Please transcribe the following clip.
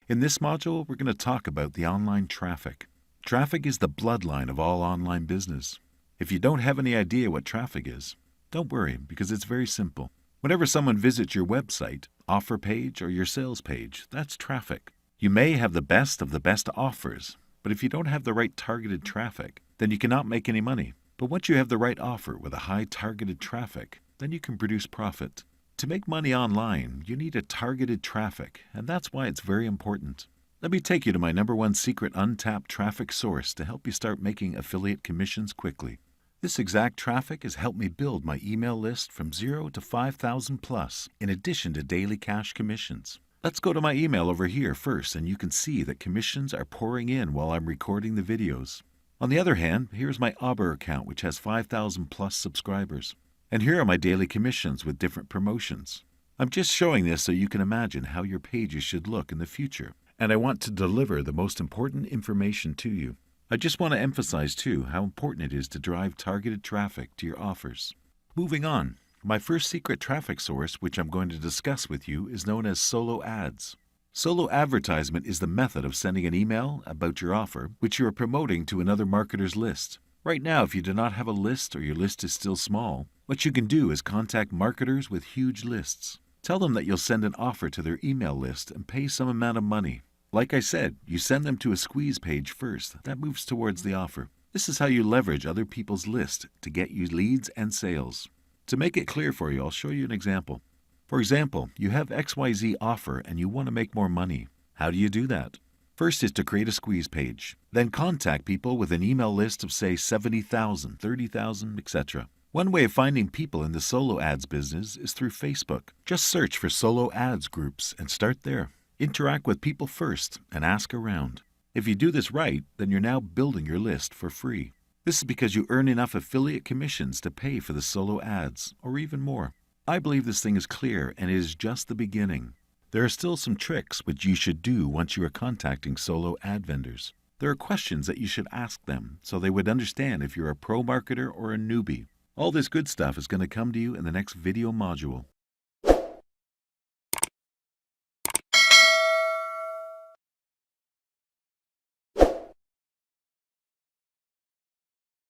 In this module, we're going to talk about the online traffic. Traffic is the bloodline of all online business. If you don't have any idea what traffic is, don't worry because it's very simple. Whenever someone visits your website, offer page, or your sales page, that's traffic. You may have the best of the best offers, but if you don't have the right targeted traffic, then you cannot make any money. But once you have the right offer with a high targeted traffic, then you can produce profit. To make money online, you need a targeted traffic, and that's why it's very important. Let me take you to my #1 secret untapped traffic source to help you start making affiliate commissions quickly. This exact traffic has helped me build my email list from 0 to 5,000 plus, in addition to daily cash commissions. Let's go to my email over here first, and you can see that commissions are pouring in while I'm recording the videos. On the other hand, here's my Auber account, which has 5,000 plus subscribers. And here are my daily commissions with different promotions. I'm just showing this so you can imagine how your pages should look in the future. And I want to deliver the most important information to you. I just want to emphasize too how important it is to drive targeted traffic to your offers. Moving on, my first secret traffic source, which I'm going to discuss with you, is known as solo ads. Solo advertisement is the method of sending an email about your offer, which you are promoting to another marketer's list. Right now, if you do not have a list or your list is still small, what you can do is contact marketers with huge lists. Tell them that you'll send an offer to their email list and pay some amount of money. Like I said, you send them to a squeeze page first. That moves towards the offer. This is how you leverage other people's list to get you leads and sales. To make it clear for you, I'll show you an example. For example, you have XYZ offer and you want to make more money. How do you do that? First is to create a squeeze page. Then contact people with an email list of say 70,000, 30,000, etc. One way of finding people in the solo ads business is through Facebook. Just search for solo ads groups and start there. Interact with people first and ask around. If you do this right, then you're now building your list for free. This is because you earn enough affiliate commissions to pay for the solo ads, or even more. I believe this thing is clear and it is just the beginning. There are still some tricks which you should do once you are contacting solo ad vendors. There are questions that you should ask them so they would understand if you're a pro marketer or a newbie. All this good stuff is going to come to you in the next video module.